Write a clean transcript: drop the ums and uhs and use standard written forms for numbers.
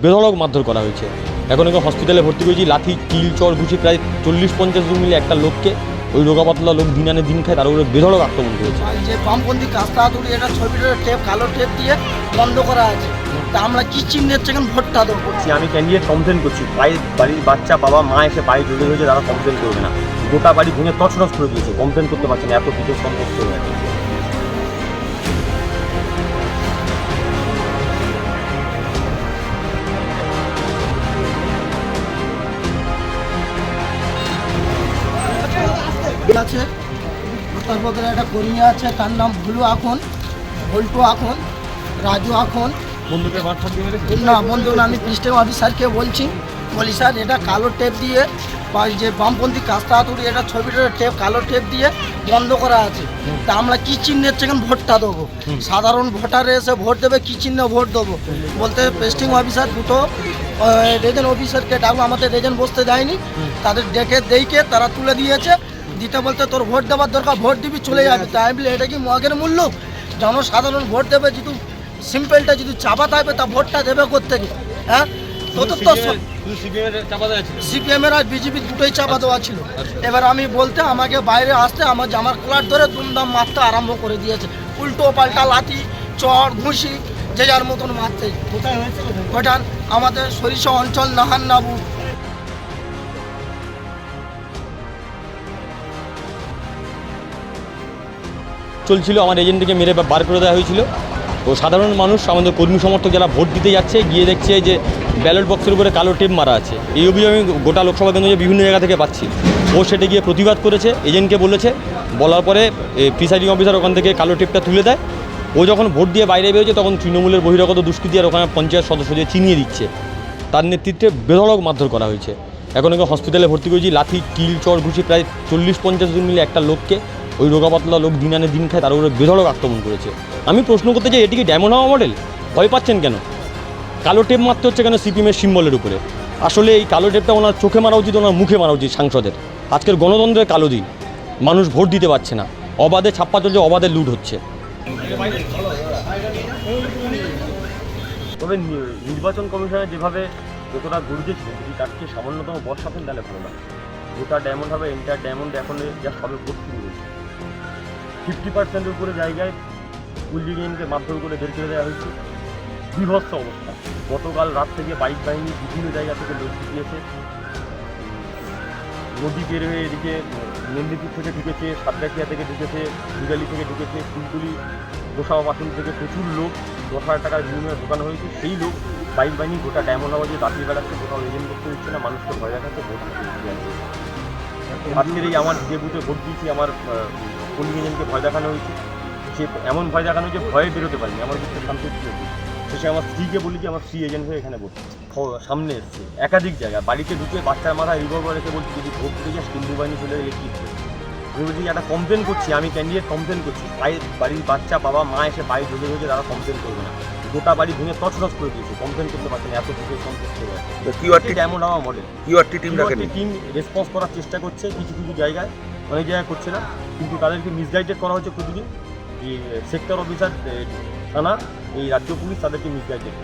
বেধড়ক মারধর করা হয়েছে। এখন ওকে হসপিটালে ভর্তি করেছি। লাঠি, কিল, চর, ঘুষি প্রায় 40-50 জন মিলে একটা লোককে, ওই রোগা পাতলা লোক দিন আনে দিন খায়, তার উপরে বেধড়ক আক্রমণ করেছে। যে বামপন্থী কাস্তা হাতুড়ি এটা ছবিটার টেপ, কালো টেপ দিয়ে বন্ধ করা আছে। তা আমরা কি চিহ্নের সেখানে ভোটটা দেবো? আমি ক্যান্ডিডেট কমপ্লেন করছি, বাড়ির বাচ্চা, বাবা মা এসে পায়ে জড়িয়ে হয়েছে, তারা কমপ্লেন করবে না। গোটা বাড়ি ভেঙে তছনছ করে দিয়েছে, কমপ্লেন করতে পারছে না, এত বিদেশ সন্তুষ্ট হয়ে আছে। আছে উত্তরবঙ্গের একটা কর্মী আছে, তার নাম ভুলু এখন, ভল্টু এখন, রাজু এখন। বন্ধুকে বার্তা দিয়ে মেরেছে? না বন্ধু না, আমি প্রিন্সিপাল অফিসারকে বলছি স্যার এটা কালো টেপ দিয়ে বা যে বামপন্থী কাস্তা হাতুড়ি এটা ছবিটার টেপ, কালো টেপ দিয়ে বন্ধ করা আছে। তা আমরা কি চিহ্নের সেখানে ভোটটা দেবো? সাধারণ ভোটারে এসে ভোট দেবে, কি চিহ্ন ভোট দেবো? বলতে পেস্টিং অফিসার দুটো রেজেন্ট অফিসারকে ডাকবো, আমাদের রেজেন্ট বসতে দেয়নি, তাদের ডেকে দেইকে তারা তুলে দিয়েছে। দিতে বলতে তোর ভোট দেওয়ার দরকার, ভোট দিবি চলে যাবি। তাই বলে এটা কি মগের মূল্য? জনসাধারণ ভোট দেবে, যদি সিম্পলটা যদি চাপা থাকবে তা ভোটটা দেবে কোত্থেকে? হ্যাঁ, তো সিপিএমের আর বিজেপি দুটোই চাপা দেওয়া ছিল। এবার আমি বলতে আমাকে বাইরে আসতে আমার জামার কলার ধরে দুমদাম মারতে আরম্ভ করে দিয়েছে, উল্টো পাল্টা লাঠি, চর, ঘুষি, যে যার মতন মারতে। কোথায় হয়েছে? ওটার আমাদের সরিষা অঞ্চল, নাহান নাবু। চলছিল, আমার এজেন্টকে মেরে বার করে দেওয়া হয়েছিল। তো সাধারণ মানুষ, আমাদের কর্মী সমর্থক যারা ভোট দিতে যাচ্ছে, গিয়ে দেখছে যে ব্যালট বক্সের উপরে কালো টেপ মারা আছে। এই অভিযোগ আমি গোটা লোকসভা কেন্দ্রে বিভিন্ন জায়গা থেকে পাচ্ছি। ও সেটা গিয়ে প্রতিবাদ করেছে, এজেন্টকে বলেছে, বলার পরে প্রিসাইডিং অফিসার ওখান থেকে কালো টেপটা তুলে দেয়। ও যখন ভোট দিয়ে বাইরে বেরোচ্ছে, তখন তৃণমূলের বহিরাগত দুষ্কৃতী আর ওখানে পঞ্চায়েত সদস্যদের চিনিয়ে দিচ্ছে। তার নেতৃত্বে বেধড়ক মারধর করা হয়েছে। এখন ওকে হসপিটালে ভর্তি করেছি। লাঠি, কিল, চর, ঘুষি প্রায় 40-50 জন মিলে একটা লোককে, ওই রোগা পাতলা লোক দিন আনে দিন খায়, তার উপরে বেধড়ক আক্রমণ করেছে। আমি প্রশ্ন করতে চাই, এটি কি ডায়মন্ড হাওয়া মডেল? ভয় পাচ্ছেন কেন? কালো টেপ মারতে হচ্ছে কেন সিপিএমের সিম্বলের উপরে? আসলে এই কালো টেপটা ওনার চোখে মারা উচিত, ওনার মুখে মারা উচিত সাংসদের। আজকের গণতন্ত্রের কালো দিন, মানুষ ভোট দিতে পারছে না, অবাধে ছাপ্পা চলছে, অবাধে লুট হচ্ছে। তবে নির্বাচন কমিশনের যেভাবে যতটা গর্জেছিল, যদি তাকে সামান্যতম বর্ষাতেন তাহলে ভালো লাগে। গোটা ডায়মন্ড হবে, এন্টার ডায়মন্ড এখন যা সবে ভোট শুরু হয়েছে। 50%-এর উপরে জায়গায় পুলিশকে মারধর করে বের করে দেওয়া হয়েছে। বিভৎস অবস্থা। গতকাল রাত থেকে বাইক বাহিনী বিভিন্ন জায়গা থেকে লোক ঢুকিয়েছে, নদী বের হয়ে এদিকে মেদিনীপুর থেকে ঢুকেছে, সাতগাছিয়া থেকে ঢুকেছে, দুগালি থেকে ঢুকেছে, ফুলতুলি, গোসাবা পাশুন থেকে প্রচুর লোক 10,000 টাকার বিনিময়ে ঢোকানো হয়েছে। সেই লোক বাইক বাহিনী গোটা ডায়মন্ড হাওয়া যে রাত্রি বেড়াচ্ছে, কোথাও এজেন্ট করতে দিচ্ছে না, মানুষকে ভয় দেখাচ্ছে, ভোট দিতে যাচ্ছে। আজকের এই আমার যে বুথে ভোট দিয়েছি, আমার পোলিং এজেন্টকে ভয় দেখানো হয়েছে। সে এমন ভয় দেখানো হয়েছে, ভয়ে বেরোতে পারিনি। আমার বুথে শান্তি হয়েছে। শেষে আমার স্ত্রীকে বলি যে আমার স্ত্রী এজেন্ট হয়ে এখানে ভোট সামনে এসছে। একাধিক জায়গায় বাড়িতে ঢুকে বাচ্চার মাথায় রিভলভার রেখে বলছি, যদি ভোট দিতে যাস হিন্দু বাহিনী চলে গেলে কী হবে? আমি বলছি একটা কমপ্লেন করছি, আমি ক্যান্ডিডেট কমপ্লেন করছি, বাড়ির বাচ্চা, বাবা মা এসে পায়ে জড়িয়ে হয়েছে, তারা কমপ্লেন করবে না। গোটা বাড়ি ভেঙে তছনছ করে দিয়েছে, কমপ্লেন করতে পারছে না, এত কিছু সন্তুষ্ট হয়ে আছে। কিউআরটি ডায়মন্ড হাওয়া মডেল, কিউআরটি টিম রেসপন্স করার চেষ্টা করছে, কিছু কিছু জায়গায়, অনেক জায়গায় করছে না, কিন্তু তাদেরকে মিসগাইডেড করা হচ্ছে প্রতিদিন। এই সেক্টর অফিসার, থানা, এই রাজ্য পুলিশ তাদেরকে মিসগাইডেড।